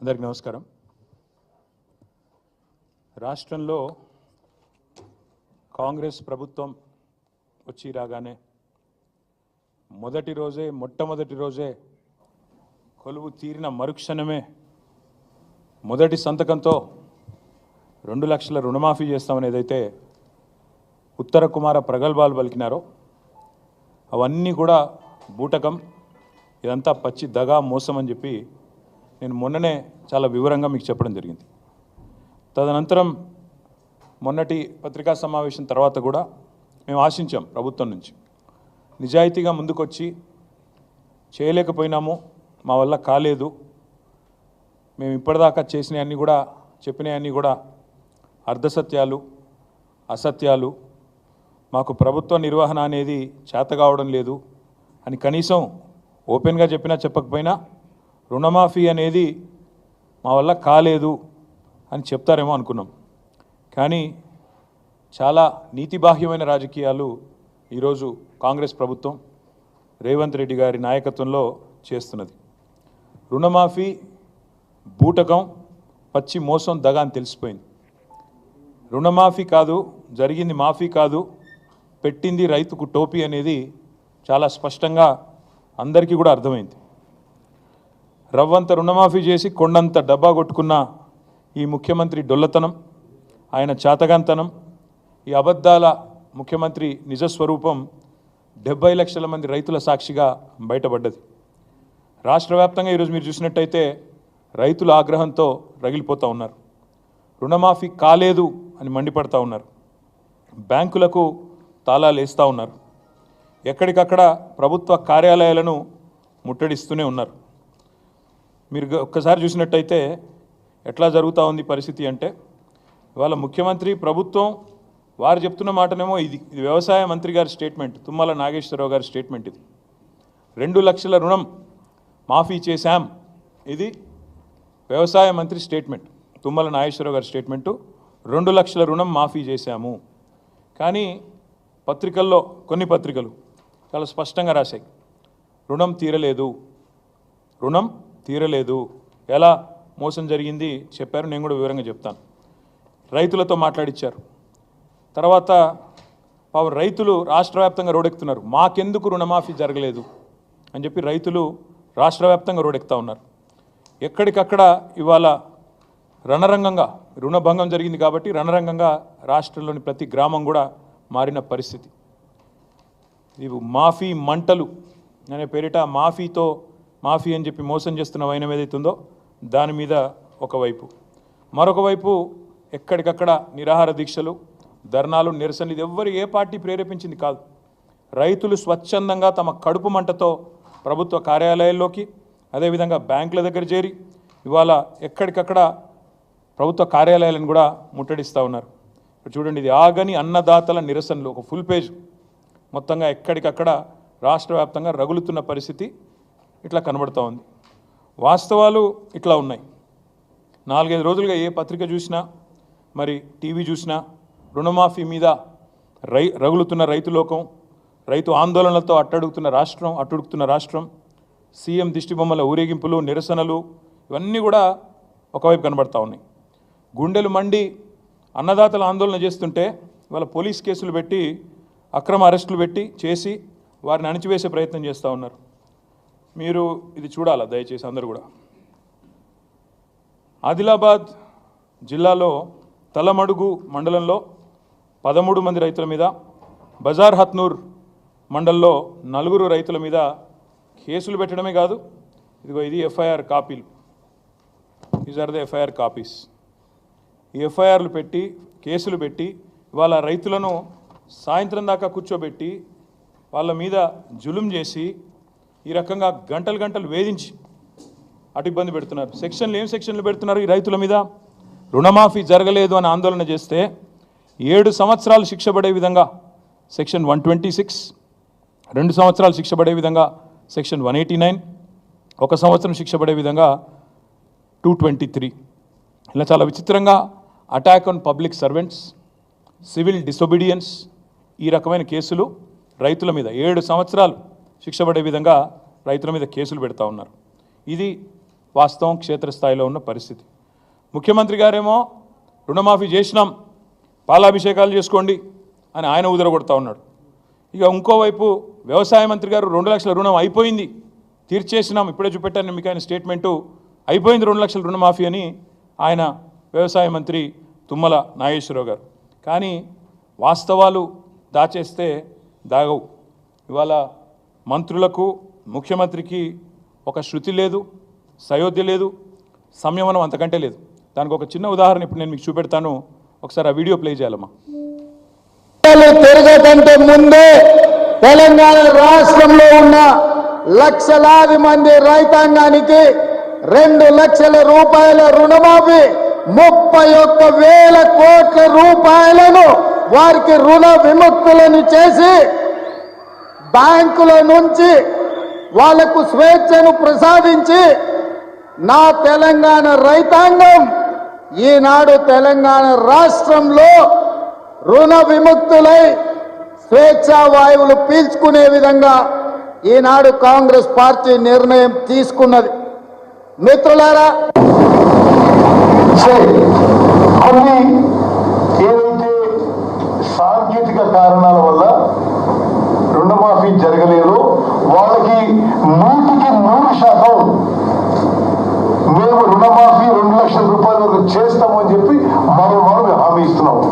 అందరికీ నమస్కారం. రాష్ట్రంలో కాంగ్రెస్ ప్రభుత్వం వచ్చి రాగానే మొట్టమొదటి రోజే కొలువు తీరిన మరుక్షణమే మొదటి సంతకంతో 2 లక్షల రుణమాఫీ చేస్తామని ఏదైతే ఉత్తర కుమార ప్రగల్భాలు పలికినారో అవన్నీ కూడా బూటకం, ఇదంతా పచ్చి దగా మోసం అని చెప్పి నేను మొన్ననే చాలా వివరంగా మీకు చెప్పడం జరిగింది. తదనంతరం మొన్నటి పత్రికా సమావేశం తర్వాత కూడా మేము ఆశించాం ప్రభుత్వం నుంచి నిజాయితీగా ముందుకొచ్చి చేయలేకపోయినాము, మా వల్ల కాలేదు, మేము ఇప్పటిదాకా చేసినవన్నీ కూడా చెప్పినవన్నీ కూడా అర్ధసత్యాలు, అసత్యాలు, మాకు ప్రభుత్వ నిర్వహణ అనేది చేత కావడం లేదు అని కనీసం ఓపెన్గా చెప్పినా చెప్పకపోయినా రుణమాఫీ అనేది మా వల్ల కాలేదు అని చెప్తారేమో అనుకున్నాం. కానీ చాలా నీతిబాహ్యమైన రాజకీయాలు ఈరోజు కాంగ్రెస్ ప్రభుత్వం రేవంత్ రెడ్డి గారి నాయకత్వంలో చేస్తున్నది. రుణమాఫీ బూటకం, పచ్చి మోసం, దగా అని తెలిసిపోయింది. రుణమాఫీ కాదు, జరిగింది మాఫీ కాదు, పెట్టింది రైతుకు టోపీ అనేది చాలా స్పష్టంగా అందరికీ కూడా అర్థమైంది. రవ్వంత రుణమాఫీ చేసి కొండంత డబ్బా కొట్టుకున్న ఈ ముఖ్యమంత్రి డొల్లతనం, ఆయన చాతగాంతనం, ఈ అబద్ధాల ముఖ్యమంత్రి నిజస్వరూపం 70 లక్షల మంది రైతుల సాక్షిగా బయటపడ్డది. రాష్ట్ర వ్యాప్తంగా ఈరోజు మీరు చూసినట్టయితే రైతుల ఆగ్రహంతో రగిలిపోతూ ఉన్నారు. రుణమాఫీ కాలేదు అని మండిపడతా ఉన్నారు. బ్యాంకులకు తాళాలు వేస్తూ ఉన్నారు. ఎక్కడికక్కడ ప్రభుత్వ కార్యాలయాలను ముట్టడిస్తూనే ఉన్నారు. మీరు ఒక్కసారి చూసినట్టయితే ఎట్లా జరుగుతూ ఉంది పరిస్థితి అంటే, ఇవాళ ముఖ్యమంత్రి ప్రభుత్వం వారు చెప్తున్న మాటనేమో ఇది వ్యవసాయ మంత్రి గారి స్టేట్మెంట్, తుమ్మల నాగేశ్వరరావు గారి స్టేట్మెంట్. ఇది 2 లక్షల రుణం మాఫీ చేశాం, ఇది వ్యవసాయ మంత్రి స్టేట్మెంట్, తుమ్మల నాగేశ్వరరావు గారి స్టేట్మెంటు. 2 లక్షల రుణం మాఫీ చేశాము. కానీ పత్రికల్లో కొన్ని పత్రికలు చాలా స్పష్టంగా రాశాయి, రుణం తీరలేదు, రుణం తీరలేదు. ఎలా మోసం జరిగింది చెప్పారు, నేను కూడా వివరంగా చెప్తాను. రైతులతో మాట్లాడిచ్చారు. తర్వాత రైతులు రాష్ట్ర వ్యాప్తంగా రోడెక్కుతున్నారు, మాకెందుకు రుణమాఫీ జరగలేదు అని చెప్పి రైతులు రాష్ట్ర వ్యాప్తంగా రోడెక్కుతూ ఉన్నారు. ఎక్కడికక్కడ ఇవాళ రణరంగంగా రుణభంగం జరిగింది కాబట్టి రణరంగంగా రాష్ట్రంలోని ప్రతి గ్రామం కూడా మారిన పరిస్థితి. ఇవి మాఫీ మంటలు అనే పేరిట మాఫీ అని చెప్పి మోసం చేస్తున్న వైనం ఏదైతుందో దాని మీద ఒకవైపు, మరొక వైపు ఎక్కడికక్కడ నిరాహార దీక్షలు, ధర్నాలు, నిరసనలు. ఇది ఏ పార్టీ ప్రేరేపించింది కాదు. రైతులు స్వచ్ఛందంగా తమ కడుపు మంటతో ప్రభుత్వ కార్యాలయాల్లోకి, అదేవిధంగా బ్యాంకుల దగ్గర చేరి ఇవాళ ఎక్కడికక్కడ ప్రభుత్వ కార్యాలయాలను కూడా ముట్టడిస్తూ ఉన్నారు. చూడండి, ఇది ఆగని అన్నదాతల నిరసనలు, ఒక ఫుల్ పేజ్ మొత్తంగా ఎక్కడికక్కడ రాష్ట్ర వ్యాప్తంగా రగులుతున్న పరిస్థితి ఇట్లా కనబడుతూ ఉంది. వాస్తవాలు ఇట్లా ఉన్నాయి. 4-5 రోజులుగా ఏ పత్రిక చూసినా, మరి టీవీ చూసినా రుణమాఫీ మీద రగులుతున్న రైతు లోకం, రైతు ఆందోళనలతో అట్టుడుకుతున్న రాష్ట్రం, సీఎం దిష్టిబొమ్మల ఊరేగింపులు, నిరసనలు, ఇవన్నీ కూడా ఒకవైపు కనబడతా ఉన్నాయి. గుండెలు మండి అన్నదాతల ఆందోళన చేస్తుంటే వాళ్ళ పోలీస్ కేసులు పెట్టి, అక్రమ అరెస్టులు పెట్టి చేసి వారిని అణిచివేసే ప్రయత్నం చేస్తూ ఉన్నారు. మీరు ఇది చూడాలా దయచేసి అందరూ కూడా. ఆదిలాబాద్ జిల్లాలో తలమడుగు మండలంలో 13 మంది రైతుల మీద, బజార్ హత్నూర్ మండలంలో 4 రైతుల మీద కేసులు పెట్టడమే కాదు, ఇది ఎఫ్ఐఆర్ కాపీలు, these are the FIR copies. ఈ ఎఫ్ఐఆర్లు పెట్టి, కేసులు పెట్టి వాళ్ళ రైతులను సాయంత్రం దాకా కూర్చోబెట్టి వాళ్ళ మీద జులుం చేసి ఈ రకంగా గంటలు వేధించి అటు ఇబ్బంది పెడుతున్నారు. ఏం సెక్షన్లు పెడుతున్నారు ఈ రైతుల మీద? రుణమాఫీ జరగలేదు అని ఆందోళన చేస్తే 7 సంవత్సరాలు శిక్ష పడే విధంగా సెక్షన్ 126, 2 సంవత్సరాలు శిక్ష పడే విధంగా సెక్షన్ 189, 1 సంవత్సరం శిక్ష పడే విధంగా 223. ఇలా చాలా విచిత్రంగా attack on public servants, civil disobedience, ఈ రకమైన కేసులు రైతుల మీద 7 సంవత్సరాలు శిక్ష పడే విధంగా రైతుల మీద కేసులు పెడతా ఉన్నారు. ఇది వాస్తవం క్షేత్రస్థాయిలో ఉన్న పరిస్థితి. ముఖ్యమంత్రి గారేమో రుణమాఫీ చేసినాం, పాలాభిషేకాలు చేసుకోండి అని ఆయన ఉదరగొడతా ఉన్నాడు. ఇక ఇంకోవైపు వ్యవసాయ మంత్రి గారు 2 లక్షల రుణం అయిపోయింది, తీర్చేసినాం, ఇప్పుడే చూపెట్టాను మీకు ఆయన స్టేట్మెంటు, అయిపోయింది 2 లక్షల రుణమాఫీ అని ఆయన వ్యవసాయ మంత్రి తుమ్మల నాగేశ్వరరావు గారు. కానీ వాస్తవాలు దాచేస్తే దాగవు. ఇవాళ మంత్రులకు ముఖ్యమంత్రికి ఒక శృతి లేదు, సయోధ్య లేదు, సంయమనం అంతకంటే లేదు. దానికి ఒక చిన్న ఉదాహరణ ఇప్పుడు నేను మీకు చూపెడతాను, ఒకసారి ఆ వీడియో ప్లే చేయాలమ్మా. తిరగకంటే ముందే తెలంగాణ రాష్ట్రంలో ఉన్న లక్షలాది మంది రైతాంగానికి 2 లక్షల రూపాయల రుణమాఫీ, 31,000 కోట్ల రూపాయలను వారికి రుణ విముక్తులను చేసి బ్యాంకుల నుంచి వాళ్లకు స్వేచ్ఛను ప్రసాదించి నా తెలంగాణ రైతాంగం ఈనాడు తెలంగాణ రాష్ట్రంలో రుణ విముక్తులై స్వేచ్ఛా వాయువులు పీల్చుకునే విధంగా ఈనాడు కాంగ్రెస్ పార్టీ నిర్ణయం తీసుకున్నది. మిత్రులారా, కొన్ని ఏదైతే సాంకేతిక కారణాల వల్ల రుణమాఫీ జరగలేదు, వాళ్ళకి 100% మేము రుణమాఫీ 2 లక్షల రూపాయల వరకు చేస్తామని చెప్పి మనం హామీ ఇస్తున్నాము.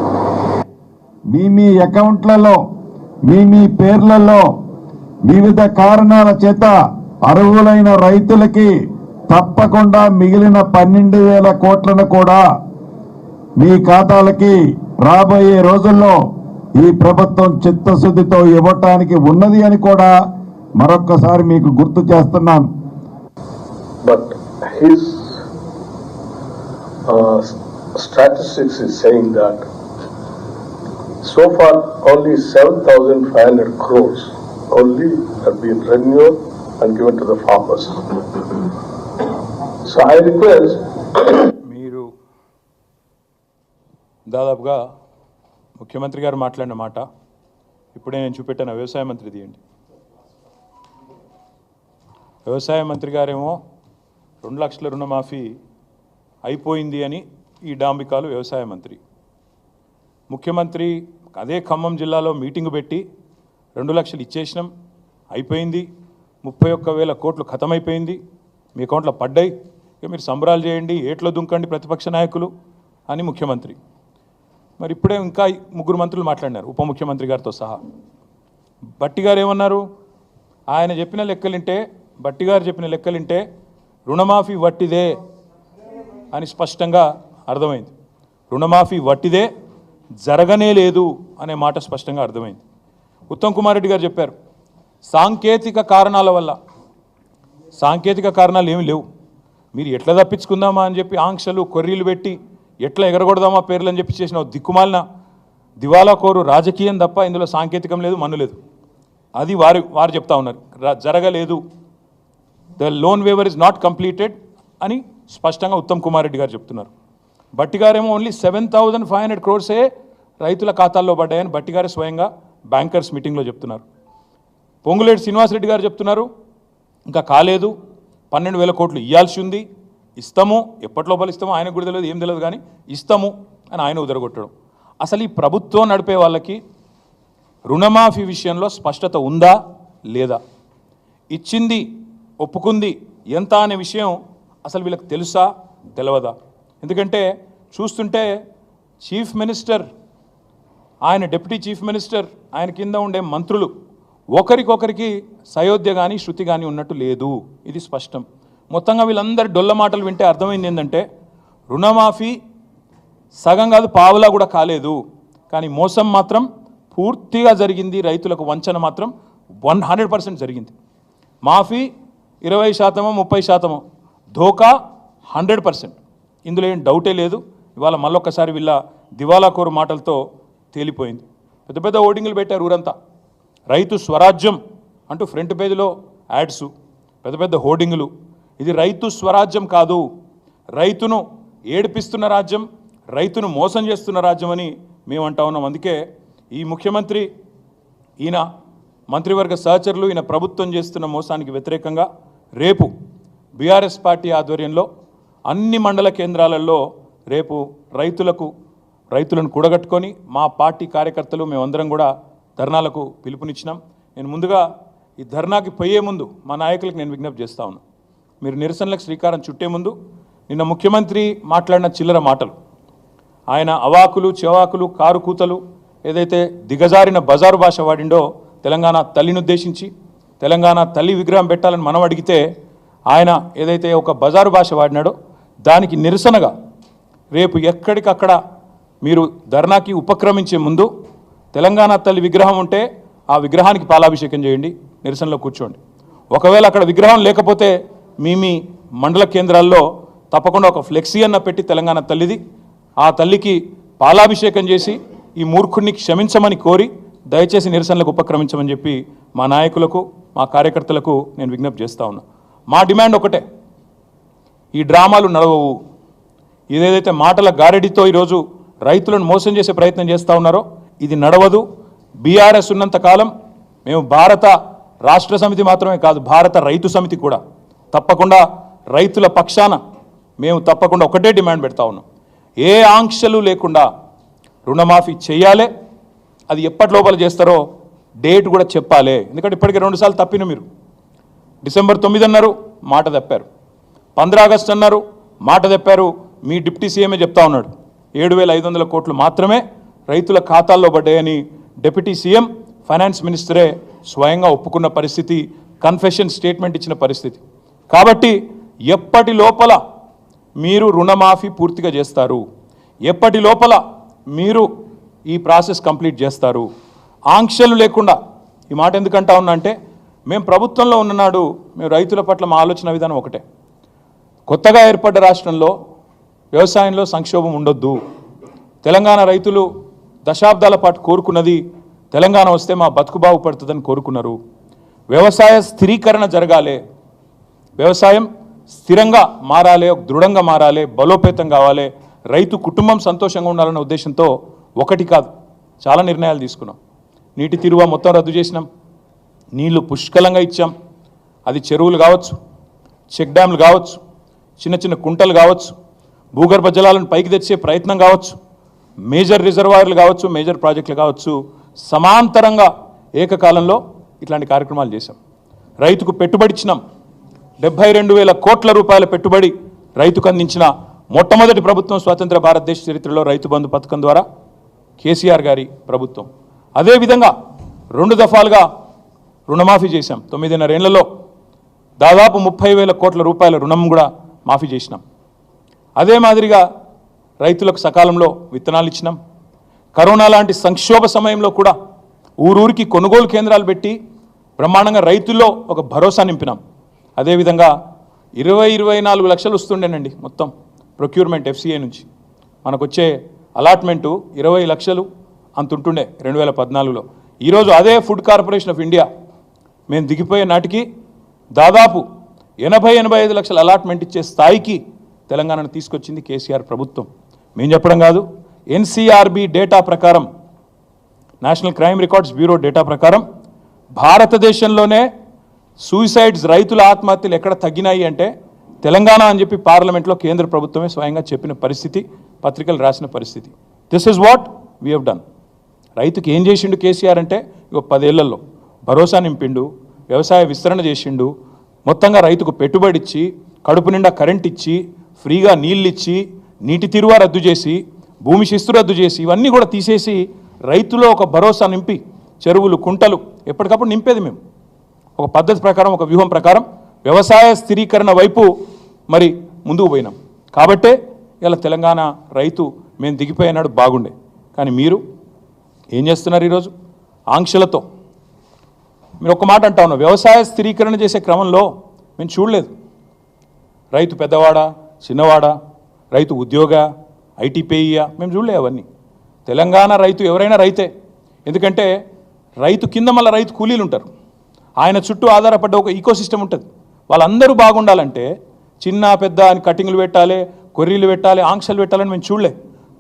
మీ అకౌంట్లలో మీ పేర్లలో వివిధ కారణాల చేత అర్హులైన రైతులకి తప్పకుండా మిగిలిన 12,000 కోట్లను కూడా మీ ఖాతాలకి రాబోయే రోజుల్లో ఈ ప్రభుత్వం చిత్తశుద్ధితో ఇవ్వటానికి ఉన్నది అని కూడా మరొక్కసారి మీకు గుర్తు చేస్తున్నాను. But his statistics is saying that so far only 7,500 crores only have been renewed and given to the farmers. So I request మీరు దాదాపుగా ముఖ్యమంత్రి గారు మాట్లాడిన మాట ఇప్పుడే నేను చూపెట్టాను. వ్యవసాయ మంత్రి తీయండి. వ్యవసాయ మంత్రి గారేమో 2 లక్షల రుణమాఫీ అయిపోయింది అని ఈ డాంబికాలు వ్యవసాయ మంత్రి. ముఖ్యమంత్రి అదే ఖమ్మం జిల్లాలో మీటింగు పెట్టి 2 లక్షలు ఇచ్చేసినాం, అయిపోయింది, 31,000 కోట్లు ఖతమైపోయింది, మీ అకౌంట్లో పడ్డాయి, ఇక మీరు సంబరాలు చేయండి, ఏట్లో దుంకండి ప్రతిపక్ష నాయకులు అని ముఖ్యమంత్రి. మరి ఇప్పుడే ఇంకా 3 మంత్రులు మాట్లాడినారు, ఉప ముఖ్యమంత్రి గారితో సహా. బట్టి గారు ఏమన్నారు? ఆయన చెప్పిన లెక్కలింటే, బట్టి గారు చెప్పిన లెక్కలింటే రుణమాఫీ వట్టిదే అని స్పష్టంగా అర్థమైంది. రుణమాఫీ వట్టిదే, జరగనే లేదు అనే మాట స్పష్టంగా అర్థమైంది. ఉత్తమ్ కుమార్ రెడ్డి గారు చెప్పారు సాంకేతిక కారణాల వల్ల. సాంకేతిక కారణాలు ఏమి లేవు, మీరు ఎట్లా తప్పించుకుందామా అని చెప్పి ఆంక్షలు కొర్రీలు పెట్టి ఎట్లా ఎగరగొడదామా పేర్లు అని చెప్పి చేసిన దిక్కుమాలిన దివాలా కోరు రాజకీయం తప్ప ఇందులో సాంకేతికం లేదు, మన్ను లేదు. అది వారు చెప్తా ఉన్నారు, జరగలేదు, the loan waiver is not completed అని స్పష్టంగా ఉత్తమ్ కుమార్ రెడ్డి గారు చెప్తున్నారు. బట్టి గారేమో ఓన్లీ 7,500 క్రోర్సే రైతుల ఖాతాల్లో పడ్డాయని బట్టి గారు స్వయంగా బ్యాంకర్స్ మీటింగ్లో చెప్తున్నారు. పొంగులేటి శ్రీనివాసరెడ్డి గారు చెప్తున్నారు ఇంకా కాలేదు, 12,000 కోట్లు ఇవ్వాల్సి ఉంది, ఇస్తాము, ఎప్పటి లోపల ఇస్తామో ఆయనకు కూడా తెలియదు, ఏం తెలియదు, కానీ ఇస్తాము అని ఆయన ఉదరగొట్టడం. అసలు ఈ ప్రభుత్వం నడిపే వాళ్ళకి రుణమాఫీ విషయంలో స్పష్టత ఉందా లేదా? ఇచ్చింది, ఒప్పుకుంది ఎంత అనే విషయం అసలు వీళ్ళకి తెలుసా తెలియదా? ఎందుకంటే చూస్తుంటే చీఫ్ మినిస్టర్, ఆయన డిప్యూటీ చీఫ్ మినిస్టర్, ఆయన కింద ఉండే మంత్రులు ఒకరికొకరికి సయోధ్య కానీ శృతి కానీ ఉన్నట్టు లేదు, ఇది స్పష్టం. మొత్తంగా వీళ్ళందరి డొల్ల మాటలు వింటే అర్థమైంది ఏంటంటే రుణమాఫీ సగం కాదు పావులా కూడా కాలేదు, కానీ మోసం మాత్రం పూర్తిగా జరిగింది, రైతులకు వంచన మాత్రం 100% జరిగింది. మాఫీ 20%, 30%, ధోకా 100%, ఇందులో ఏం డౌటే లేదు. ఇవాళ మళ్ళొక్కసారి వీళ్ళ దివాలాకోరు మాటలతో తేలిపోయింది. పెద్ద పెద్ద ఓటింగ్లు పెట్టారు ఊరంతా, రైతు స్వరాజ్యం అంటూ ఫ్రంట్ పేజీలో యాడ్సు, పెద్ద పెద్ద హోర్డింగులు. ఇది రైతు స్వరాజ్యం కాదు, రైతును ఏడిపిస్తున్న రాజ్యం, రైతును మోసం చేస్తున్న రాజ్యం అని మేము అంటా ఉన్నాం. అందుకే ఈ ముఖ్యమంత్రి, ఈయన మంత్రివర్గ సహచరులు, ఈయన ప్రభుత్వం చేస్తున్న మోసానికి వ్యతిరేకంగా రేపు బీఆర్ఎస్ పార్టీ ఆధ్వర్యంలో అన్ని మండల కేంద్రాలలో రేపు రైతులను కూడగట్టుకొని మా పార్టీ కార్యకర్తలు మేమందరం కూడా ధర్నాలకు పిలుపునిచ్చినాం. నేను ముందుగా ఈ ధర్నాకి పోయే ముందు మా నాయకులకు నేను విజ్ఞప్తి చేస్తా ఉన్నాను. మీరు నిరసనలకు శ్రీకారం చుట్టే ముందు నిన్న ముఖ్యమంత్రి మాట్లాడిన చిల్లర మాటలు, ఆయన అవాకులు చెవాకులు కారు కూతలు ఏదైతే దిగజారిన బజారు భాష వాడిండో తెలంగాణ తల్లిని ఉద్దేశించి తెలంగాణ తల్లి విగ్రహం పెట్టాలని మనం అడిగితే ఆయన ఏదైతే ఒక బజారు భాష వాడినాడో దానికి నిరసనగా రేపు ఎక్కడికక్కడ మీరు ధర్నాకి ఉపక్రమించే ముందు తెలంగాణ తల్లి విగ్రహం ఉంటే ఆ విగ్రహానికి పాలాభిషేకం చేయండి, నిరసనలో కూర్చోండి. ఒకవేళ అక్కడ విగ్రహం లేకపోతే మీ మండల కేంద్రాల్లో తప్పకుండా ఒక ఫ్లెక్సీ అన్న పెట్టి తెలంగాణ తల్లిది ఆ తల్లికి పాలాభిషేకం చేసి ఈ మూర్ఖుడిని క్షమించమని కోరి దయచేసి నిరసనలకు ఉపక్రమించమని చెప్పి మా నాయకులకు మా కార్యకర్తలకు నేను విజ్ఞప్తి చేస్తా ఉన్నా. మా డిమాండ్ ఒకటే, ఈ డ్రామాలు నడవవు. ఇదేదైతే మాటల గారడితో ఈరోజు రైతులను మోసం చేసే ప్రయత్నం చేస్తూ ఉన్నారో ఇది నడవదు. బీఆర్ఎస్ ఉన్నంత కాలం మేము భారత రాష్ట్ర సమితి మాత్రమే కాదు, భారత రైతు సమితి కూడా తప్పకుండా రైతుల పక్షాన మేము తప్పకుండా ఒకటే డిమాండ్ పెడతా ఉన్నాం. ఏ ఆంక్షలు లేకుండా రుణమాఫీ చేయాలి. అది ఎప్పటి లోపల చేస్తారో డేట్ కూడా చెప్పాలి. ఎందుకంటే ఇప్పటికే 2 సార్లు తప్పిన మీరు. డిసెంబర్ 9 అన్నారు, మాట తప్పారు. 15 ఆగస్టు అన్నారు, మాట తప్పారు. మీ డిప్యూటీ సీఎంఏ చెప్తా ఉన్నాడు 7,500 కోట్లు మాత్రమే రైతుల ఖాతాల్లో పడ్డాయని. డిప్యూటీ సీఎం ఫైనాన్స్ మినిస్టరే స్వయంగా ఒప్పుకున్న పరిస్థితి, కన్ఫెషన్ స్టేట్మెంట్ ఇచ్చిన పరిస్థితి. కాబట్టి ఎప్పటి లోపల మీరు రుణమాఫీ పూర్తిగా చేస్తారు, ఎప్పటి లోపల మీరు ఈ ప్రాసెస్ కంప్లీట్ చేస్తారు, ఆంక్షలు లేకుండా. ఈ మాట ఎందుకంటా ఉన్నా అంటే మేము ప్రభుత్వంలో ఉన్ననాడు మేము రైతుల పట్ల మా ఆలోచన విధానం ఒకటే, కొత్తగా ఏర్పడ్డ రాష్ట్రంలో వ్యవసాయంలో సంక్షోభం ఉండొద్దు. తెలంగాణ రైతులు దశాబ్దాల పాటు కోరుకున్నది తెలంగాణ వస్తే మా బతుకు బాగుపడుతుందని కోరుకున్నారు. వ్యవసాయ స్థిరీకరణ జరగాలి, వ్యవసాయం స్థిరంగా మారాలి, దృఢంగా మారాలి, బలోపేతం కావాలి, రైతు కుటుంబం సంతోషంగా ఉండాలన్న ఉద్దేశంతో ఒకటి కాదు చాలా నిర్ణయాలు తీసుకున్నాం. నీటి తీరువ మొత్తం రద్దు చేసినాం, నీళ్లు పుష్కలంగా ఇచ్చాం. అది చెరువులు కావచ్చు, చెక్ డ్యామ్లు కావచ్చు, చిన్న చిన్న కుంటలు కావచ్చు, భూగర్భ జలాలను పైకి తెచ్చే ప్రయత్నం కావచ్చు, మేజర్ రిజర్వాయర్లు కావచ్చు, మేజర్ ప్రాజెక్టులు కావచ్చు, సమాంతరంగా ఏకకాలంలో ఇట్లాంటి కార్యక్రమాలు చేశాం. రైతుకు పెట్టుబడి ఇచ్చినాం. 72,000 కోట్ల రూపాయల పెట్టుబడి రైతుకు అందించిన మొట్టమొదటి ప్రభుత్వం స్వతంత్ర భారతదేశ చరిత్రలో రైతు బంధు పథకం ద్వారా కేసీఆర్ గారి ప్రభుత్వం. అదేవిధంగా 2 దఫాలుగా రుణమాఫీ చేశాం. 9.5 ఏళ్లలో దాదాపు 30,000 కోట్ల రూపాయల రుణం కూడా మాఫీ చేసినాం. అదే మాదిరిగా రైతులకు సకాలంలో విత్తనాలు ఇచ్చినాం. కరోనా లాంటి సంక్షోభ సమయంలో కూడా ఊరూరికి కొనుగోలు కేంద్రాలు పెట్టి బ్రహ్మాండంగా రైతుల్లో ఒక భరోసా నింపినాం. అదేవిధంగా 24 లక్షలు వస్తుండేనండి మొత్తం ప్రొక్యూర్మెంట్ FCA నుంచి. మనకు వచ్చే అలాట్మెంటు 20 లక్షలు అంత ఉంటుండే 2014లో. ఈరోజు అదే ఫుడ్ కార్పొరేషన్ ఆఫ్ ఇండియా మేము దిగిపోయే నాటికి దాదాపు 80-85 లక్షల అలాట్మెంట్ ఇచ్చే స్థాయికి తెలంగాణను తీసుకొచ్చింది కేసీఆర్ ప్రభుత్వం. మేము చెప్పడం కాదు, NCRB డేటా ప్రకారం, national crime records bureau data ప్రకారం భారతదేశంలోనే సూసైడ్స్, రైతుల ఆత్మహత్యలు ఎక్కడ తగ్గినాయి అంటే తెలంగాణ అని చెప్పి పార్లమెంట్లో కేంద్ర ప్రభుత్వమే స్వయంగా చెప్పిన పరిస్థితి, పత్రికలు రాసిన పరిస్థితి. This is what we have done. రైతుకి ఏం చేసిండు కేసీఆర్ అంటే ఇక 10 ఏళ్లలో భరోసా నింపిండు, వ్యవసాయ విస్తరణ చేసిండు, మొత్తంగా రైతుకు పెట్టుబడి ఇచ్చి, కడుపు నిండా కరెంట్ ఇచ్చి, ఫ్రీగా నీళ్ళు ఇచ్చి, నీటి తీరువ రద్దు చేసి, భూమి శిస్తు రద్దు చేసి, ఇవన్నీ కూడా తీసేసి రైతులో ఒక భరోసా నింపి, చెరువులు కుంటలు ఎప్పటికప్పుడు నింపేది మేము. ఒక పద్ధతి ప్రకారం, ఒక వ్యూహం ప్రకారం వ్యవసాయ స్థిరీకరణ వైపు మరి ముందుకు పోయినాం. కాబట్టే ఇలా తెలంగాణ రైతు మేము దిగిపోయినాడు బాగుండే. కానీ మీరు ఏం చేస్తున్నారు ఈరోజు ఆంక్షలతో? మీరు ఒక మాట అంటా ఉన్నారు, వ్యవసాయ స్థిరీకరణ చేసే క్రమంలో మేము చూడలేదు. రైతు పెద్దవాడా, చిన్నవాడా, రైతు ఉద్యోగ, ITPIయా, మేము చూడలేదు అవన్నీ. తెలంగాణ రైతు ఎవరైనా రైతే. ఎందుకంటే రైతు కింద మళ్ళీ రైతు కూలీలు ఉంటారు, ఆయన చుట్టూ ఆధారపడ్డ ఒక ఈకోసిస్టమ్ ఉంటుంది. వాళ్ళందరూ బాగుండాలంటే చిన్న పెద్ద అని కటింగ్లు పెట్టాలి, కొర్రీలు పెట్టాలి, ఆంక్షలు పెట్టాలని మేము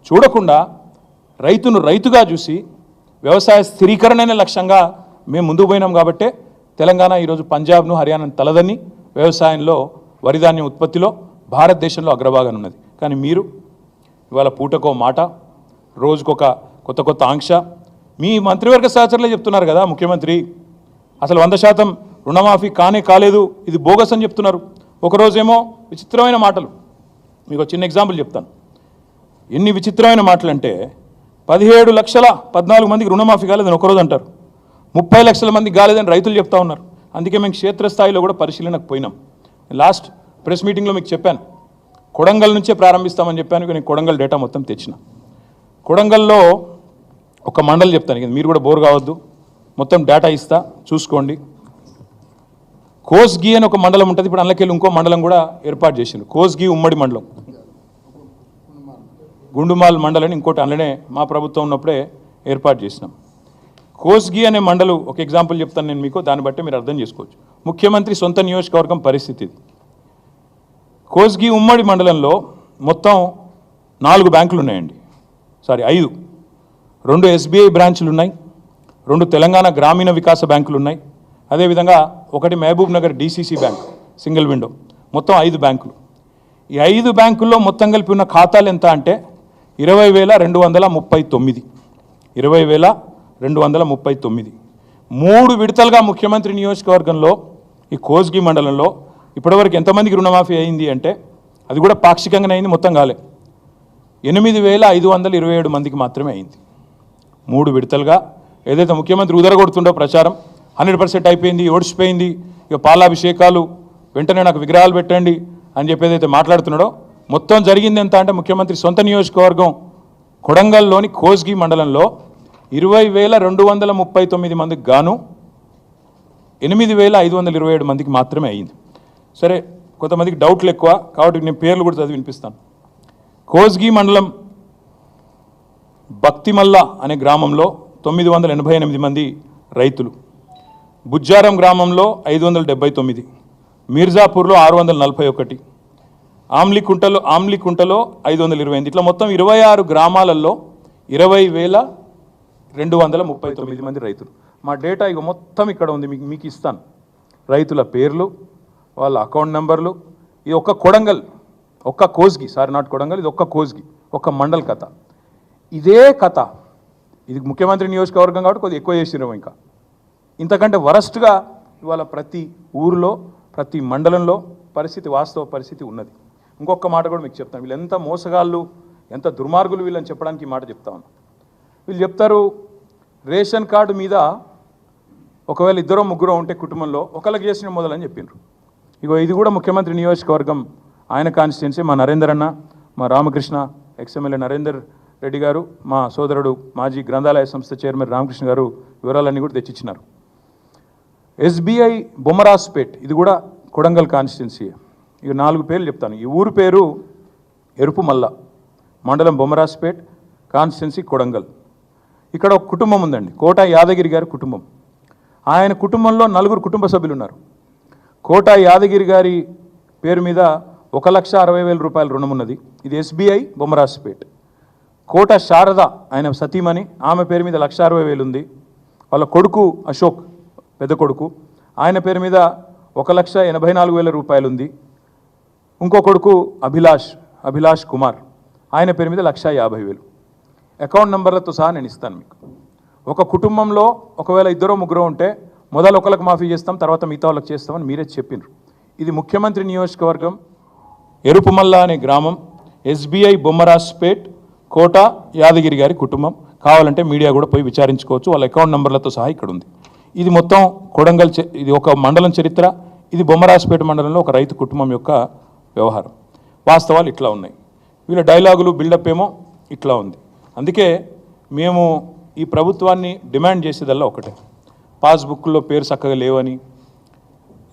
చూడకుండా రైతును రైతుగా చూసి వ్యవసాయ స్థిరీకరణ లక్ష్యంగా మేము ముందుకు పోయినాం. కాబట్టే తెలంగాణ ఈరోజు పంజాబ్ను, హర్యానాను తలదని వ్యవసాయంలో వరి ధాన్యం ఉత్పత్తిలో భారతదేశంలో అగ్రభాగాన ఉన్నది. కానీ మీరు ఇవాళ పూటకో మాట, రోజుకొక కొత్త కొత్త ఆంక్ష. మీ మంత్రివర్గ సహచరులే చెప్తున్నారు కదా ముఖ్యమంత్రి, అసలు 100% రుణమాఫీ కాలేదు, ఇది బోగస్ అని చెప్తున్నారు. ఒకరోజేమో విచిత్రమైన మాటలు. మీకు ఒక చిన్న ఎగ్జాంపుల్ చెప్తాను. ఎన్ని విచిత్రమైన మాటలు అంటే 17,14 మందికి రుణమాఫీ కాలేదని ఒకరోజు అంటారు, 30 లక్షల మందికి కాలేదని రైతులు చెప్తా ఉన్నారు. అందుకే మేము క్షేత్రస్థాయిలో కూడా పరిశీలనకు పోయినాం. లాస్ట్ ప్రెస్ మీటింగ్లో మీకు చెప్పాను, కొడంగల్ నుంచే ప్రారంభిస్తామని చెప్పాను. నేను కొడంగల్ డేటా మొత్తం తెచ్చిన. కొడంగల్లో ఒక మండలి చెప్తాను, మీరు కూడా బోర్ కావద్దు, మొత్తం డేటా ఇస్తా చూసుకోండి. కోస్గి అని ఒక మండలం ఉంటుంది, ఇప్పుడు అందులోకెళ్ళి ఇంకో మండలం కూడా ఏర్పాటు చేసింది. కోస్గి ఉమ్మడి మండలం, గుండుమాల్ మండలం ఇంకోటి అందులోనే మా ప్రభుత్వం ఉన్నప్పుడే ఏర్పాటు చేసినాం. కోస్గి అనే మండలం ఒక ఎగ్జాంపుల్ చెప్తాను నేను మీకు, దాన్ని బట్టి మీరు అర్థం చేసుకోవచ్చు. ముఖ్యమంత్రి సొంత నియోజకవర్గం పరిస్థితి ఇది. కోస్గి ఉమ్మడి మండలంలో మొత్తం 4 బ్యాంకులు ఉన్నాయండి, 5. 2 SBI బ్రాంచ్లు ఉన్నాయి, 2 తెలంగాణ గ్రామీణ వికాస బ్యాంకులు ఉన్నాయి, అదేవిధంగా 1 Mahabubnagar DCC bank single window, మొత్తం 5 బ్యాంకులు. ఈ 5 బ్యాంకుల్లో మొత్తం కలిపి ఉన్న ఖాతాలు ఎంత అంటే 20,239. 20,239. 3 విడతలుగా ముఖ్యమంత్రి నియోజకవర్గంలో ఈ కోస్గి మండలంలో ఇప్పటివరకు ఎంతమందికి రుణమాఫీ అయింది అంటే, అది కూడా పాక్షికంగానే అయింది, మొత్తం కాలే. 8,527 మందికి మాత్రమే అయింది. 3 విడతలుగా. ఏదైతే ముఖ్యమంత్రి ఉదరగొడుతుండో ప్రచారం 100% అయిపోయింది, ఓడిచిపోయింది, ఇక పాలాభిషేకాలు, వెంటనే నాకు విగ్రహాలు పెట్టండి అని చెప్పి ఏదైతే మాట్లాడుతున్నాడో, మొత్తం జరిగింది ఎంత అంటే ముఖ్యమంత్రి సొంత నియోజకవర్గం కొడంగల్లోని కోస్గి మండలంలో 20,239 మందికి గాను 8,527 మందికి మాత్రమే అయింది. సరే, కొంతమందికి డౌట్లు ఎక్కువ కాబట్టి నేను పేర్లు కూడా చదివి వినిపిస్తాను. కోస్గి మండలం భక్తిమల్ల అనే గ్రామంలో 988 మంది రైతులు, బుజ్జారం గ్రామంలో 579, మీర్జాపూర్లో 641, ఆమ్లికుంటలో 528, ఇట్లా మొత్తం 26 గ్రామాలలో 20,239 మంది రైతులు. మా డేటా ఇక మొత్తం ఇక్కడ ఉంది, మీకు ఇస్తాను. రైతుల పేర్లు, వాళ్ళ అకౌంట్ నెంబర్లు. ఇది ఒక్క కొడంగల్, ఒక్క కోస్గి, నాట్ కొడంగల్, ఇది ఒక్క కోస్గి, ఒక్క మండల్ కథ. ఇదే కథ, ఇది ముఖ్యమంత్రి నియోజకవర్గం కాబట్టి కొద్దిగా ఎక్కువ చేసినాం. ఇంకా ఇంతకంటే వరస్ట్గా ఇవాళ ప్రతి ఊరిలో, ప్రతి మండలంలో వాస్తవ పరిస్థితి ఉన్నది. ఇంకొక మాట కూడా మీకు చెప్తాను, వీళ్ళు ఎంత మోసగాళ్ళు, ఎంత దుర్మార్గులు వీళ్ళని చెప్పడానికి ఈ మాట చెప్తా ఉన్నాను. వీళ్ళు చెప్తారు, రేషన్ కార్డు మీద ఒకవేళ 2-3 ఉంటే కుటుంబంలో ఒకళ్ళకి చేసిన మొదలని చెప్పిండ్రు. ఇగో ఇది కూడా ముఖ్యమంత్రి నియోజకవర్గం, ఆయన కాన్స్టిట్యున్సీ. మా నరేందర్ అన్న, మా రామకృష్ణ, ఎక్స్ఎమ్మెల్యే నరేందర్ రెడ్డి గారు, మా సోదరుడు మాజీ గ్రంథాలయ సంస్థ చైర్మన్ రామకృష్ణ గారు వివరాలన్నీ కూడా తెచ్చిచ్చినారు. SBI బొమ్మరాజ్పేట్, ఇది కూడా కొడంగల్ కాన్స్టిట్యున్సీ. ఇక 4 పేర్లు చెప్తాను. ఈ ఊరు పేరు ఎరుపుమల్ల, మండలం బొమ్మరాజ్పేట్, కాన్స్టిట్యున్సీ కొడంగల్. ఇక్కడ ఒక కుటుంబం ఉందండి, కోట యాదగిరి గారి కుటుంబం. ఆయన కుటుంబంలో 4 కుటుంబ సభ్యులు ఉన్నారు. కోట యాదగిరి గారి పేరు మీద 1,60,000 రూపాయల రుణం ఉన్నది, ఇది SBI బొమ్మరాజ్పేట్. కోట శారద, ఆయన సతీమణి, ఆమె పేరు మీద 1,60,000 ఉంది. వాళ్ళ కొడుకు అశోక్, పెద్ద కొడుకు, ఆయన పేరు మీద 1,84,000 రూపాయలు ఉంది. ఇంకో కొడుకు అభిలాష్ కుమార్, ఆయన పేరు మీద 1,50,000. అకౌంట్ నెంబర్లతో సహా నేను ఇస్తాను మీకు. ఒక కుటుంబంలో ఒకవేళ 2-3 ఉంటే మొదలు ఒకరికి మాఫీ చేస్తాం, తర్వాత మిగతా వాళ్ళకి చేస్తామని మీరే చెప్పినారు. ఇది ముఖ్యమంత్రి నియోజకవర్గం ఎరుపుమల్ల అనే గ్రామం, SBI బొమ్మరాజ్పేట్, కోట యాదగిరి గారి కుటుంబం. కావాలంటే మీడియా కూడా పోయి విచారించుకోవచ్చు, వాళ్ళ అకౌంట్ నెంబర్లతో సహా ఇక్కడ ఉంది. ఇది మొత్తం కొడంగల్, ఇది ఒక మండలం చరిత్ర. ఇది బొమ్మరాజ్పేట మండలంలో ఒక రైతు కుటుంబం యొక్క వ్యవహారం. వాస్తవాలు ఇట్లా ఉన్నాయి, వీళ్ళ డైలాగులు బిల్డప్ ఏమో ఇట్లా ఉంది. అందుకే మేము ఈ ప్రభుత్వాన్ని డిమాండ్ చేసేదల్లా ఒకటే, పాస్బుక్లో పేరు చక్కగా లేవని,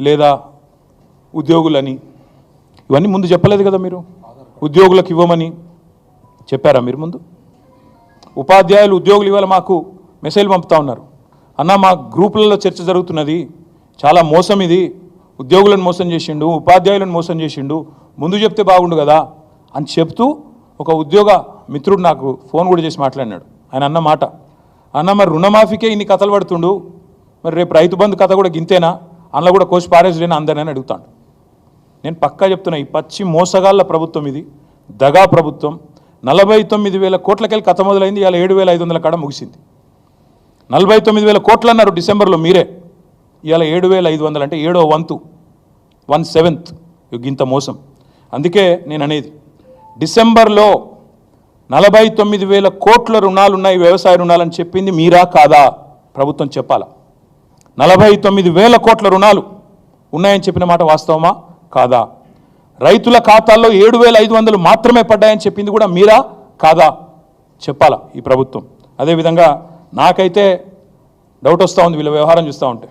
లేదా ఉద్యోగులని, ఇవన్నీ ముందు చెప్పలేదు కదా మీరు. ఉద్యోగులకు ఇవ్వమని చెప్పారా మీరు ముందు? ఉపాధ్యాయులు ఉద్యోగులు ఇవాళ మాకు మెసేజ్ పంపుతా ఉన్నారు, అన్న మా గ్రూపులలో చర్చ జరుగుతున్నది, చాలా మోసం ఇది, ఉద్యోగులను మోసం చేసిండు, ఉపాధ్యాయులను మోసం చేసిండు, ముందు చెప్తే బాగుండు కదా అని చెప్తూ ఒక ఉద్యోగ మిత్రుడు నాకు ఫోన్ కూడా చేసి మాట్లాడినాడు. ఆయన అన్న మాట, అన్న మరి రుణమాఫీకే ఇన్ని కథలు పడుతుండు, మరి రేపు రైతు బంధు కథ కూడా గింతేనా, అందులో కూడా కోసి పారేసులేనా అందరినీ అడుగుతాడు. నేను పక్కా చెప్తున్నా, ఈ పచ్చి మోసగాళ్ళ ప్రభుత్వం ఇది, దగా ప్రభుత్వం. 49,000 కోట్లకెళ్ళి కథ మొదలైంది, ఇవాళ 7,500 కాడ ముగిసింది. 49,000 కోట్లు అన్నారు డిసెంబర్లో మీరే, ఇవాళ 7,500 అంటే 7వ వంతు, 1/7 ఇంత మోసం. అందుకే నేను అనేది, డిసెంబర్లో 49,000 కోట్ల రుణాలు ఉన్నాయి, వ్యవసాయ రుణాలని చెప్పింది మీరా కాదా? ప్రభుత్వం చెప్పాలా. 49,000 కోట్ల రుణాలు ఉన్నాయని చెప్పిన మాట వాస్తవమా కాదా? రైతుల ఖాతాల్లో 7,500 మాత్రమే పడ్డాయని చెప్పింది కూడా మీరా కాదా? చెప్పాలా ఈ ప్రభుత్వం. అదేవిధంగా నాకైతే డౌట్ వస్తూ ఉంది వీళ్ళ వ్యవహారం చూస్తూ ఉంటే.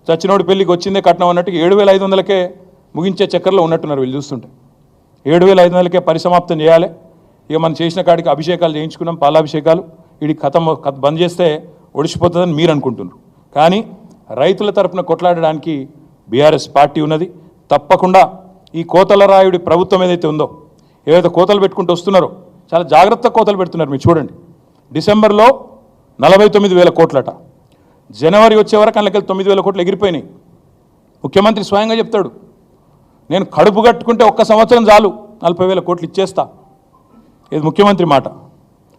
చచ్చినోడి పెళ్ళికి వచ్చిందే కట్నం అన్నట్టు 7,500కే ముగించే చక్కర్లో ఉన్నట్టున్నారు వీళ్ళు చూస్తుంటే. 7,500కే పరిసమాప్తం చేయాలి. ఇక మనం చేసిన కాడికి అభిషేకాలు చేయించుకున్నాం, పాలాభిషేకాలు, వీడికి కథ బంద్ చేస్తే ఒడిచిపోతుందని మీరు అనుకుంటున్నారు. కానీ రైతుల తరపున కొట్లాడడానికి బీఆర్ఎస్ పార్టీ ఉన్నది. తప్పకుండా ఈ కోతల రాయుడి ప్రభుత్వం ఏదైతే ఉందో, ఏదైతే కోతలు పెట్టుకుంటూ వస్తున్నారో చాలా జాగ్రత్త కోతలు పెడుతున్నారు. మీరు చూడండి, డిసెంబర్లో 49,000 కోట్లట, జనవరి వచ్చే వరకు అందులోకి 9,000 కోట్లు ఎగిరిపోయినాయి. ముఖ్యమంత్రి స్వయంగా చెప్తాడు, నేను కడుపు కట్టుకుంటే ఒక్క సంవత్సరం చాలు 40,000 కోట్లు ఇచ్చేస్తా. ఇది ముఖ్యమంత్రి మాట.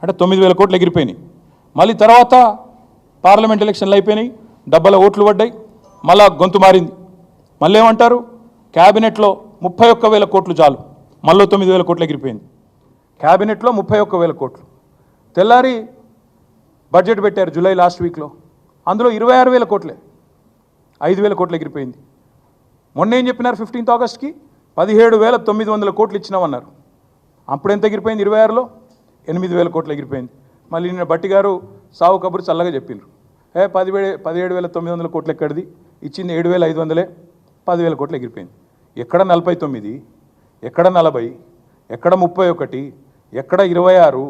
అంటే 9,000 కోట్లు ఎగిరిపోయినాయి. మళ్ళీ తర్వాత పార్లమెంట్ ఎలక్షన్లు అయిపోయినాయి, డబ్బల ఓట్లు పడ్డాయి, మళ్ళా గొంతు మారింది. మళ్ళీ ఏమంటారు, క్యాబినెట్లో 31,000 కోట్లు చాలు, మళ్ళీ 9,000 కోట్లు ఎగిరిపోయింది. క్యాబినెట్లో 31,000 కోట్లు. తెల్లారి బడ్జెట్ పెట్టారు జూలై లాస్ట్ వీక్లో, అందులో 26,000 కోట్లే, 5,000 కోట్లు ఎగిరిపోయింది. మొన్న ఏం చెప్పినారు, 15th ఆగస్ట్కి 17,900 కోట్లు ఇచ్చినామన్నారు. అప్పుడు ఎంత ఎగిరిపోయింది? 26లో 8,000 కోట్లు ఎగిరిపోయింది. మళ్ళీ నిన్న బట్టి గారు సావు కబురు చల్లగా చెప్పిండ్రు, 17,900 కోట్లు ఎక్కడిది, ఇచ్చింది 7,500, 10,000 కోట్లు ఎగిరిపోయింది. ఎక్కడ 49, ఎక్కడ 40, ఎక్కడ 31, ఎక్కడ 26,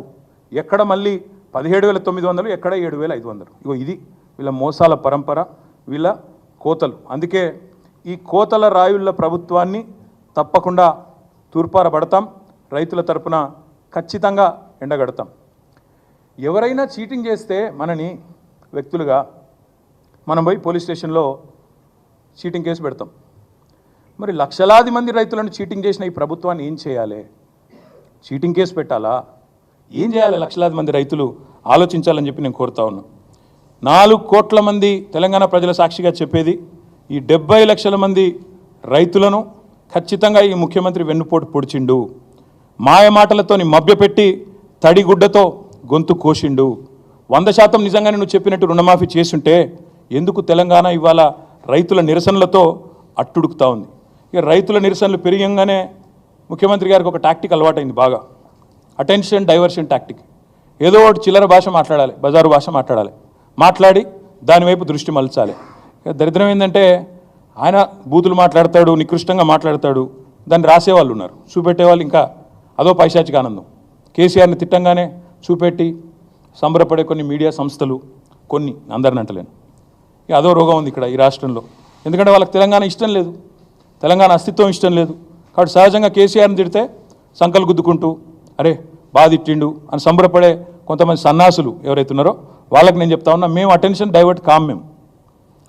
ఎక్కడ మళ్ళీ 17,900, ఎక్కడ 7,500. ఇగో ఇది వీళ్ళ మోసాల పరంపర, వీళ్ళ కోతలు. అందుకే ఈ కోతల రాయుళ్ళ ప్రభుత్వాన్ని తప్పకుండా తూర్పారబడతాం, రైతుల తరపున ఖచ్చితంగా ఎండగడతాం. ఎవరైనా చీటింగ్ చేస్తే మనని వ్యక్తులుగా మనం పోయి పోలీస్ స్టేషన్లో చీటింగ్ కేసు పెడతాం. మరి లక్షలాది మంది రైతులను చీటింగ్ చేసిన ఈ ప్రభుత్వాన్ని ఏం చేయాలి? చీటింగ్ కేసు పెట్టాలా? ఏం చేయాలి? లక్షలాది మంది రైతులు ఆలోచించాలని చెప్పి నేను కోరుతా ఉన్నాను. 4 కోట్ల మంది తెలంగాణ ప్రజల సాక్షిగా చెప్పేది, ఈ 70 లక్షల మంది రైతులను ఖచ్చితంగా ఈ ముఖ్యమంత్రి వెన్నుపోటు పొడిచిండు, మాయమాటలతోని మభ్యపెట్టి తడిగుడ్డతో గొంతు కోసిండు. 100% నిజంగానే నువ్వు చెప్పినట్టు రుణమాఫీ చేసుంటే ఎందుకు తెలంగాణ ఇవాళ రైతుల నిరసనలతో అట్టుడుకుతా ఉంది? ఇక రైతుల నిరసనలు పెరిగంగానే ముఖ్యమంత్రి గారికి ఒక టాక్టిక్ అలవాటైంది బాగా, అటెన్షన్ డైవర్షన్ టాక్టిక్. ఏదో ఒకటి చిల్లర భాష మాట్లాడాలి, బజారు భాష మాట్లాడాలి, మాట్లాడి దానివైపు దృష్టి మలచాలి. దరిద్రం ఏంటంటే ఆయన బూతులు మాట్లాడతాడు, నికృష్టంగా మాట్లాడతాడు, దాన్ని రాసేవాళ్ళు ఉన్నారు, చూపెట్టేవాళ్ళు ఇంకా అదో పైశాచిక ఆనందం. కేసీఆర్ని తిట్టంగానే చూపెట్టి సంబరపడే కొన్ని మీడియా సంస్థలు, కొన్ని అందరిని అంటలేను, ఇక అదో రోగం ఉంది ఇక్కడ ఈ రాష్ట్రంలో. ఎందుకంటే వాళ్ళకి తెలంగాణ ఇష్టం లేదు, తెలంగాణ అస్తిత్వం ఇష్టం లేదు. కాబట్టి సహజంగా కేసీఆర్ని తిడితే సంకలు గుద్దుకుంటూ అరే బాగా తిట్టిండు అని సంబరపడే కొంతమంది సన్నాసులు ఎవరైతే ఉన్నారో వాళ్ళకి నేను చెప్తా ఉన్నా, మేము అటెన్షన్ డైవర్ట్ కాం,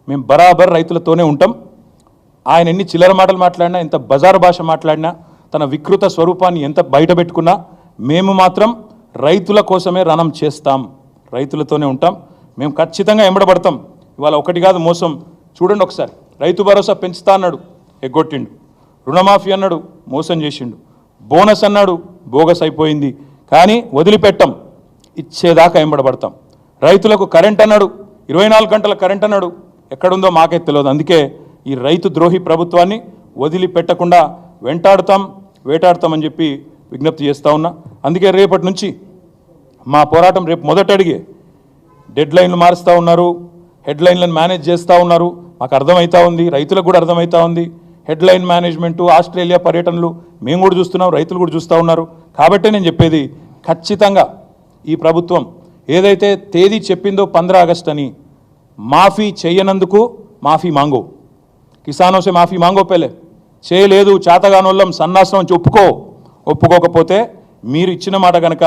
మేము బరాబర్ రైతులతోనే ఉంటాం. ఆయన ఎన్ని చిల్లర మాటలు మాట్లాడినా, ఎంత బజారు భాష మాట్లాడినా, తన వికృత స్వరూపాన్ని ఎంత బయట పెట్టుకున్నా మేము మాత్రం రైతుల కోసమే రణం చేస్తాం, రైతులతోనే ఉంటాం. మేము ఖచ్చితంగా ఎంబడబడతాం. ఇవాళ ఒకటి కాదు మోసం, చూడండి ఒకసారి. రైతు భరోసా పెంచుతా అన్నాడు, ఎగ్గొట్టిండు. రుణమాఫీ అన్నాడు, మోసం చేసిండు. బోనస్ అన్నాడు, బోగస్ అయిపోయింది. కానీ వదిలిపెట్టం, ఇచ్చేదాకా ఎంబడబడతాం. రైతులకు కరెంట్ అన్నాడు, 24 గంటల కరెంట్ అన్నాడు, ఎక్కడుందో మాకే తెలియదు. అందుకే ఈ రైతు ద్రోహి ప్రభుత్వాన్ని వదిలిపెట్టకుండా వెంటాడుతాం, వేటాడుతామని చెప్పి విజ్ఞప్తి చేస్తూ ఉన్నా. అందుకే రేపటి నుంచి మా పోరాటం రేపు మొదట అడిగే, డెడ్ లైన్లు మారుస్తూ ఉన్నారు, హెడ్ లైన్లను మేనేజ్ చేస్తూ ఉన్నారు. మాకు అర్థమవుతా ఉంది, రైతులకు కూడా అర్థమవుతా ఉంది. హెడ్ లైన్ మేనేజ్మెంటు, ఆస్ట్రేలియా పర్యటనలు మేము కూడా చూస్తున్నాం, రైతులు కూడా చూస్తూ ఉన్నారు. కాబట్టే నేను చెప్పేది, ఖచ్చితంగా ఈ ప్రభుత్వం ఏదైతే తేదీ చెప్పిందో 15 ఆగస్టు అని, మాఫీ చేయనందుకు మాఫీ మాంగో, కిసానో సే మాఫీ మాంగో పెళ్ళే. చేయలేదు, చేతగానోళ్ళం, సన్నాసం అని ఒప్పుకోకపోతే, మీరు ఇచ్చిన మాట కనుక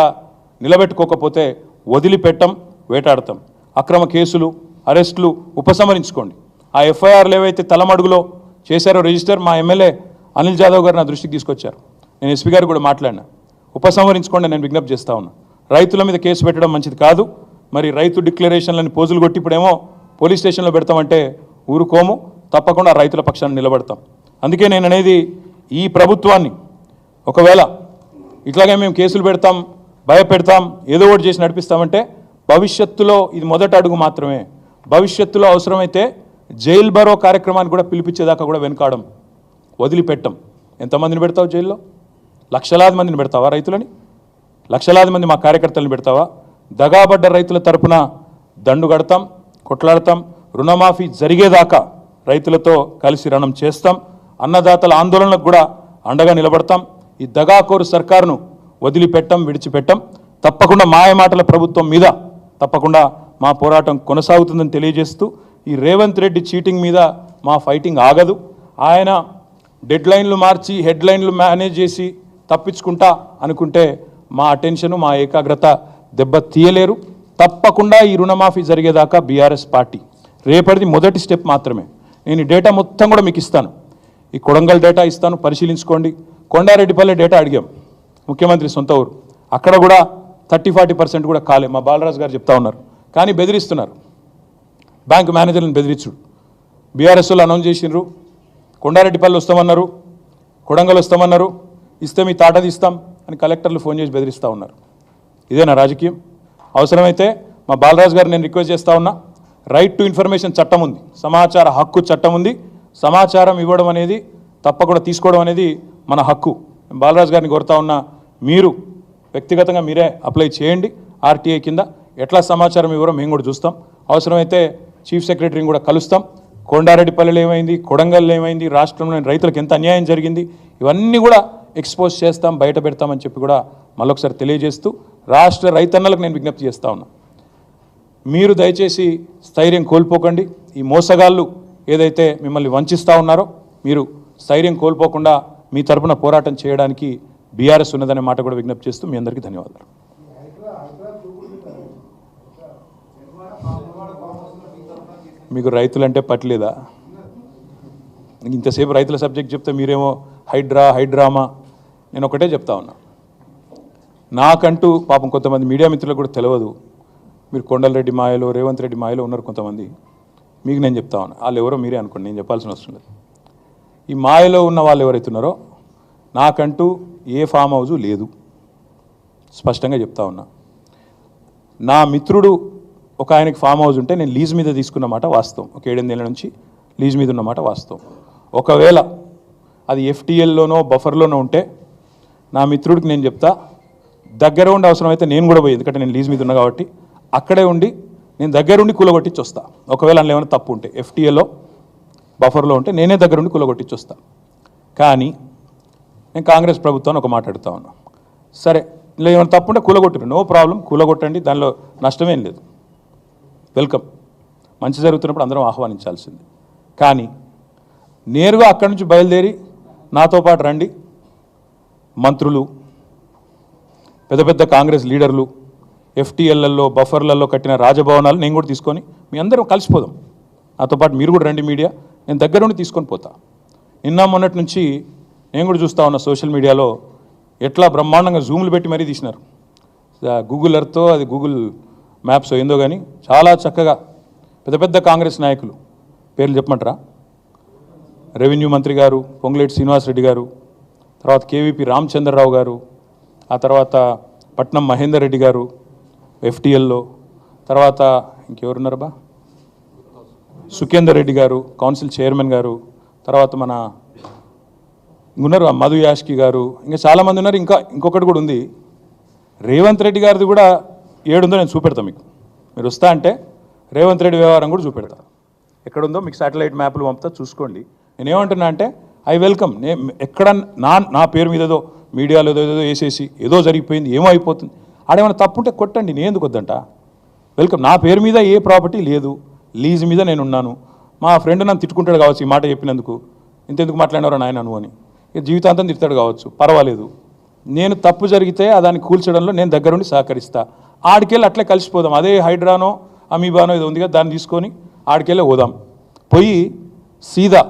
నిలబెట్టుకోకపోతే వదిలిపెట్టం, వేటాడతాం. అక్రమ కేసులు, అరెస్టులు ఉపసంహరించుకోండి. ఆ ఎఫ్ఐఆర్లు ఏవైతే తలమడుగులో చేశారో రిజిస్టర్, మా ఎమ్మెల్యే అనిల్ జాదవ్ గారు నా దృష్టికి తీసుకొచ్చారు. నేను ఎస్పీ గారు కూడా మాట్లాడినా, ఉపసంహరించుకోండి నేను విజ్ఞప్తి చేస్తా ఉన్నా. రైతుల మీద కేసు పెట్టడం మంచిది కాదు. మరి రైతు డిక్లరేషన్లని పోజులు కొట్టి ఇప్పుడేమో పోలీస్ స్టేషన్లో పెడతామంటే ఊరుకోము, తప్పకుండా రైతుల పక్షాన్ని నిలబడతాం. అందుకే నేను అనేది, ఈ ప్రభుత్వాన్ని ఒకవేళ ఇట్లాగే మేము కేసులు పెడతాం, భయపెడతాం, ఏదో ఒకటి చేసి నడిపిస్తామంటే భవిష్యత్తులో ఇది మొదటి అడుగు మాత్రమే. భవిష్యత్తులో అవసరమైతే జైల్ బరో కార్యక్రమాన్ని కూడా పిలిపించేదాకా కూడా వెనకాడం, వదిలిపెట్టం. ఎంతమందిని పెడతావు జైల్లో? లక్షలాది మందిని పెడతావా? రైతులని లక్షలాది మంది మా కార్యకర్తలను పెడతావా? దగాబడ్డ రైతుల తరపున దండు కడతాం, కొట్లాడతాం. రుణమాఫీ జరిగేదాకా రైతులతో కలిసి రణం చేస్తాం. అన్నదాతల ఆందోళనలకు కూడా అండగా నిలబడతాం. ఈ దగాకోరు సర్కారును వదిలిపెట్టం, విడిచిపెట్టం. తప్పకుండా మాయమాటల ప్రభుత్వం మీద తప్పకుండా మా పోరాటం కొనసాగుతుందని తెలియజేస్తూ, ఈ రేవంత్ రెడ్డి చీటింగ్ మీద మా ఫైటింగ్ ఆగదు. ఆయన డెడ్లైన్లు మార్చి హెడ్లైన్లు మేనేజ్ చేసి తప్పించుకుంటా అనుకుంటే మా అటెన్షను, మా ఏకాగ్రత దెబ్బ తీయలేరు. తప్పకుండా ఈ రుణమాఫీ జరిగేదాకా బీఆర్ఎస్ పార్టీ. రేపటిది మొదటి స్టెప్ మాత్రమే. నేను ఈ డేటా మొత్తం కూడా మీకు ఇస్తాను. ఈ కొడంగల్ డేటా ఇస్తాను, పరిశీలించుకోండి. కొండారెడ్డిపల్లె డేటా అడిగాం, ముఖ్యమంత్రి సొంత ఊరు. అక్కడ కూడా 30-40% కూడా కాలే. మా బాలరాజు గారు చెప్తా ఉన్నారు. కానీ బెదిరిస్తున్నారు, బ్యాంకు మేనేజర్లను బెదిరించుడు. బీఆర్ఎస్ వాళ్ళు అనౌన్స్ చేసినారు, కొండారెడ్డిపల్లి వస్తామన్నారు, కొడంగల్ వస్తామన్నారు, ఇస్తే మీ తాట తీస్తాం అని కలెక్టర్లు ఫోన్ చేసి బెదిరిస్తూ ఉన్నారు. ఇదేనా రాజకీయం? అవసరమైతే మా బాలరాజు గారు నేను రిక్వెస్ట్ చేస్తూ ఉన్నా, రైట్ టు ఇన్ఫర్మేషన్ చట్టం ఉంది, సమాచార హక్కు చట్టం ఉంది. సమాచారం ఇవ్వడం అనేది, తప్పకుండా తీసుకోవడం అనేది మన హక్కు. బాలరాజు గారిని కోరుతా ఉన్నా, మీరు వ్యక్తిగతంగా మీరే అప్లై చేయండి ఆర్టీఐ కింద. ఎట్లా సమాచారం ఇవ్వరో మేము కూడా చూస్తాం. అవసరమైతే చీఫ్ సెక్రటరీని కూడా కలుస్తాం. కొండారెడ్డిపల్లెలో ఏమైంది, కొడంగల్లో ఏమైంది, రాష్ట్రంలోని రైతులకు ఎంత అన్యాయం జరిగింది, ఇవన్నీ కూడా ఎక్స్పోజ్ చేస్తాం, బయట పెడతామని చెప్పి కూడా మళ్ళొకసారి తెలియజేస్తూ, రాష్ట్ర రైతన్నలకు నేను విజ్ఞప్తి చేస్తా ఉన్నా, మీరు దయచేసి స్థైర్యం కోల్పోకండి. ఈ మోసగాళ్ళు ఏదైతే మిమ్మల్ని వంచిస్తూ ఉన్నారో, మీరు స్థైర్యం కోల్పోకుండా మీ తరపున పోరాటం చేయడానికి బీఆర్ఎస్ ఉన్నదనే మాట కూడా విజ్ఞప్తి చేస్తూ మీ అందరికీ ధన్యవాదాలు. మీకు రైతులంటే పట్టలేదా? ఇంతసేపు రైతుల సబ్జెక్ట్ చెప్తే మీరేమో హైడ్రామా. నేను ఒకటే చెప్తా ఉన్నా, నాకంటూ పాపం కొంతమంది మీడియా మిత్రులకు కూడా తెలియదు. మీరు కొండలరెడ్డి మాయలో, రేవంత్ రెడ్డి మాయలో ఉన్నారు కొంతమంది. మీకు నేను చెప్తా ఉన్నా, వాళ్ళు ఎవరో మీరే అనుకోండి, నేను చెప్పాల్సిన అవసరం లేదు. ఈ మాయలో ఉన్న వాళ్ళు ఎవరైతే ఉన్నారో, నాకంటూ ఏ ఫామ్ హౌజు లేదు, స్పష్టంగా చెప్తా ఉన్నా. నా మిత్రుడు ఒక ఆయనకి ఫామ్ హౌస్ ఉంటే నేను లీజ్ మీద తీసుకున్న మాట వాస్తవం. ఒక 7-8 ఏళ్ళ నుంచి లీజ్ మీద ఉన్నమాట వాస్తవం. ఒకవేళ అది ఎఫ్టీఎల్లోనో బఫర్లోనో ఉంటే నా మిత్రుడికి నేను చెప్తా, దగ్గర ఉండి అవసరమైతే నేను కూడా పోయి, ఎందుకంటే నేను లీజ్ మీద ఉన్నా కాబట్టి అక్కడే ఉండి నేను దగ్గరుండి కూలగొట్టించి వస్తా. ఒకవేళ అందులో ఏమైనా తప్పు ఉంటే, ఎఫ్టీఎల్లో బఫర్లో ఉంటే నేనే దగ్గరుండి కూలగొట్టించి వస్తా. కానీ నేను కాంగ్రెస్ ప్రభుత్వాన్ని ఒక మాట అడుగుతా ఉన్నా, సరే ఇలా ఏమైనా తప్పు ఉంటే కూలగొట్టరు, నో ప్రాబ్లం, కూలగొట్టండి, దానిలో నష్టమేం లేదు, వెల్కమ్. మంచి జరుగుతున్నప్పుడు అందరం ఆహ్వానించాల్సింది. కానీ నేరుగా అక్కడి నుంచి బయలుదేరి నాతో పాటు రండి, మంత్రులు, పెద్ద పెద్ద కాంగ్రెస్ లీడర్లు, ఎఫ్టీఎల్లలో బఫర్లలో కట్టిన రాజభవనాలు నేను కూడా తీసుకొని మీ అందరం కలిసిపోదాం. నాతో పాటు మీరు కూడా రండి మీడియా, నేను దగ్గర ఉండి తీసుకొని పోతా. నిన్న మొన్నటి నుంచి నేను కూడా చూస్తూ ఉన్నా సోషల్ మీడియాలో ఎట్లా బ్రహ్మాండంగా జూములు పెట్టి మరీ తీసినారు. గూగుల్ ఎర్త్తో, అది గూగుల్ మ్యాప్స్ ఏందో కానీ చాలా చక్కగా పెద్ద పెద్ద కాంగ్రెస్ నాయకులు పేర్లు చెప్పమంటారా? రెవెన్యూ మంత్రి గారు పొంగులేటి శ్రీనివాసరెడ్డి గారు, తర్వాత కేవీపీ రామచంద్రరావు గారు, ఆ తర్వాత పట్నం మహేందర్ రెడ్డి గారు ఎఫ్టీఎల్లో, తర్వాత ఇంకెవరున్నారబ్బా, సుఖేందర్ రెడ్డి గారు కౌన్సిల్ చైర్మన్ గారు, తర్వాత మన ఉన్నారు మధు యాష్కి గారు, ఇంకా చాలామంది ఉన్నారు. ఇంకొకటి కూడా ఉంది, రేవంత్ రెడ్డి గారిది కూడా ఏడుందో నేను చూపెడతాను మీకు. మీరు వస్తా అంటే రేవంత్ రెడ్డి వ్యవహారం కూడా చూపెడతా. ఎక్కడుందో మీకు శాటిలైట్ మ్యాప్లు పంపుతా, చూసుకోండి. నేనేమంటున్నా అంటే ఐ వెల్కమ్. ఎక్కడ నా పేరు మీద ఏదో మీడియాలో ఏదో వేసేసి ఏదో జరిగిపోయింది, ఏమో అయిపోతుంది, ఆడేమైనా తప్పుంటే కొట్టండి, నేను ఎందుకు వద్దంట. వెల్కమ్. నా పేరు మీద ఏ ప్రాపర్టీ లేదు, లీజ్ మీద నేను ఉన్నాను. మా ఫ్రెండ్ నన్ను తిట్టుకుంటాడు కావచ్చు ఈ మాట చెప్పినందుకు, ఇంతెందుకు మాట్లాడినారో నాయన నువ్వు అని, జీవితాంతం తిడతాడు కావచ్చు, పర్వాలేదు. నేను తప్పు జరిగితే దాన్ని కూల్చడంలో నేను దగ్గరుండి సహకరిస్తా. ఆడికెళ్ళి అట్లే కలిసిపోదాం. అదే హైడ్రానో అమీబానో ఏదో ఉంది కదా, దాన్ని తీసుకొని ఆడికెళ్ళి పోదాం. పోయి సీదా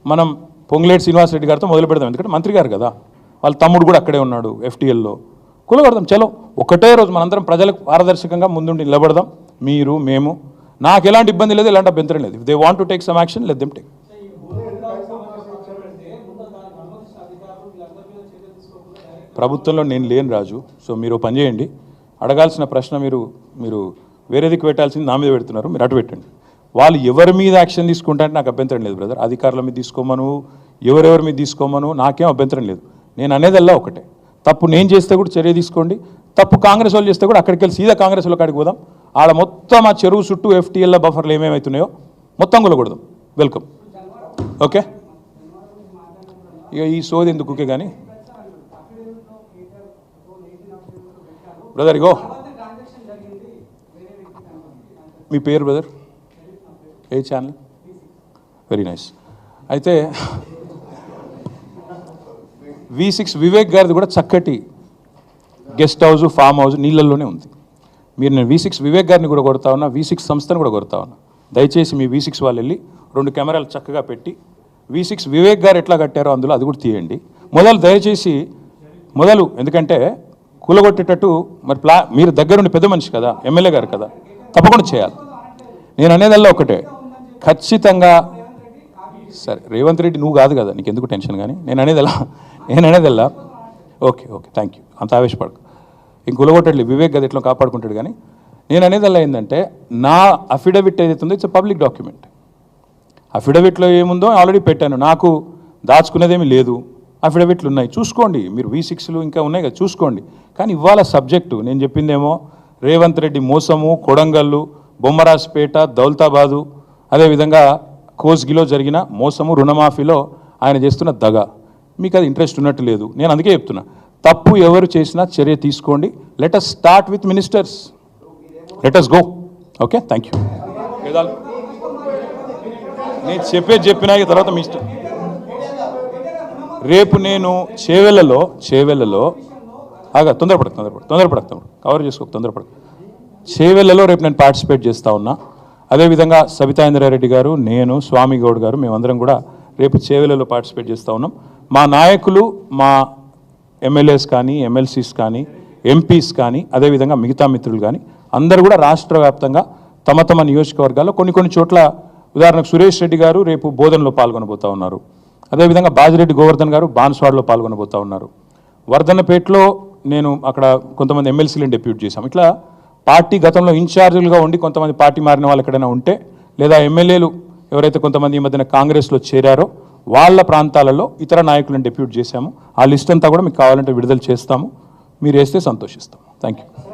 మనం పొంగులేటి శ్రీనివాసరెడ్డి గారితో మొదలు పెడదాం, ఎందుకంటే మంత్రి గారు కదా, వాళ్ళ తమ్ముడు కూడా అక్కడే ఉన్నాడు FTLలో. కూలగొడదాం, చలో ఒకటే రోజు మనందరం ప్రజలకు పారదర్శకంగా ముందుండి నిలబడదాం, మీరు మేము. నాకు ఎలాంటి ఇబ్బంది లేదు, ఎలాంటి అభ్యంతరం లేదు. If they want to take some action, let them take. ప్రభుత్వంలో నేను లేను రాజు. సో మీరు పని చేయండి, అడగాల్సిన ప్రశ్న మీరు వేరేదికి పెట్టాల్సింది నా మీద పెడుతున్నారు, మీరు అటు పెట్టండి. వాళ్ళు ఎవరి మీద యాక్షన్ తీసుకుంటారంటే నాకు అభ్యంతరం లేదు బ్రదర్. అధికారుల మీద తీసుకోమను, ఎవరెవరి మీద తీసుకోమను, నాకేం అభ్యంతరం లేదు. నేను అనేదల్లా ఒకటే, తప్పు నేను చేస్తే కూడా చర్య తీసుకోండి, తప్పు కాంగ్రెస్ వాళ్ళు చేస్తే కూడా అక్కడికి వెళ్ళి సీదా కాంగ్రెస్ వాళ్ళకి అడిగి పోదాం. ఆడ మొత్తం ఆ చెరువు చుట్టూ FTL బఫర్లు ఏమేమవుతున్నాయో మొత్తం కూలగొడదాం. వెల్కమ్. ఓకే, ఇక ఈ సోది ఎందుకుకే కానీ బ్రదర్. ఇగో మీ పేరు బ్రదర్, ఏ ఛానల్? Very nice. అయితే V6 వివేక్ గారిది కూడా చక్కటి గెస్ట్ హౌస్, ఫామ్ హౌస్ నీళ్ళల్లోనే ఉంది. మీరు నేను V6 వివేక్ గారిని కూడా కొడతా ఉన్నా, V6 సంస్థను కూడా కొడతా ఉన్నా. దయచేసి మీ V6 వాళ్ళు వెళ్ళి 2 కెమెరాలు చక్కగా పెట్టి V6 వివేక్ గారు ఎట్లా కట్టారో అందులో అది కూడా తీయండి. దయచేసి ఎందుకంటే కూలగొట్టేటట్టు మరి మీరు దగ్గరుండి పెద్ద మనిషి కదా, ఎమ్మెల్యే గారు కదా, తప్పకుండా చేయాలి. నేను అనేదల్లా ఒకటే, ఖచ్చితంగా. సరే రేవంత్ రెడ్డి నువ్వు కాదు కదా, నీకు ఎందుకు టెన్షన్. కానీ నేను అనేదల్లా ఓకే థ్యాంక్ యూ, అంత ఆవేశపడకు. ఇంక కూలగొట్టట్లేదు, వివేక్ గది ఎట్లా కాపాడుకుంటాడు. కానీ నేను అనేదల్లా ఏంటంటే, నా అఫిడవిట్ ఏదైతే ఉందో ఇట్స్ పబ్లిక్ డాక్యుమెంట్. అఫిడవిట్లో ఏముందో ఆల్రెడీ పెట్టాను, నాకు దాచుకునేదేమీ లేదు. అఫిడవిట్లు ఉన్నాయి, చూసుకోండి. మీరు V6లు ఇంకా ఉన్నాయి కదా, చూసుకోండి. కానీ ఇవాళ సబ్జెక్టు నేను చెప్పిందేమో రేవంత్ రెడ్డి మోసము, కొడంగల్లు, బొమ్మరాజ్పేట, దౌలతాబాదు, అదేవిధంగా కోస్గిలో జరిగిన మోసము, రుణమాఫీలో ఆయన చేస్తున్న దగ. మీకు అది ఇంట్రెస్ట్ ఉన్నట్టు లేదు. నేను అందుకే చెప్తున్నా, తప్పు ఎవరు చేసినా చర్య తీసుకోండి. Let us start with ministers, let us go. Okay, thank you. నేను చెప్పినా తర్వాత మీ ఇష్టం. రేపు నేను చేవెళ్ళలో తొందరపడకు కవర్ చేసుకో, తొందరపడకు. చేవెళ్ళలో రేపు నేను పార్టిసిపేట్ చేస్తూ ఉన్నా. అదేవిధంగా సబితా ఇంద్రారెడ్డి గారు, నేను, స్వామి గౌడ్ గారు, మేమందరం కూడా రేపు చేవెళ్ళలో పార్టిసిపేట్ చేస్తూ ఉన్నాం. మా నాయకులు, మా ఎమ్మెల్యేస్ కానీ, ఎమ్మెల్సీస్ కానీ, ఎంపీస్ కానీ, అదేవిధంగా మిగతా మిత్రులు కానీ అందరూ కూడా రాష్ట్ర వ్యాప్తంగా తమ నియోజకవర్గాల్లో కొన్ని చోట్ల, ఉదాహరణకు సురేష్ రెడ్డి గారు రేపు బోధనలో పాల్గొనబోతూ ఉన్నారు. అదేవిధంగా బాజిరెడ్డి గోవర్ధన్ గారు బాన్స్వాడలో పాల్గొనబోతూ ఉన్నారు. వర్ధన్నపేటలో నేను అక్కడ కొంతమంది ఎమ్మెల్సీలను డెప్యూట్ చేశాం. ఇట్లా పార్టీ గతంలో ఇన్ఛార్జీలుగా ఉండి కొంతమంది పార్టీ మారిన వాళ్ళు ఎక్కడైనా ఉంటే, లేదా ఎమ్మెల్యేలు ఎవరైతే కొంతమంది ఈ మధ్యన కాంగ్రెస్లో చేరారో వాళ్ళ ప్రాంతాలలో ఇతర నాయకులను డెప్యూట్ చేశాము. ఆ లిస్ట్ అంతా కూడా మీకు కావాలంటే విడుదల చేస్తాము, మీరు వేస్తే సంతోషిస్తాము. Thank you.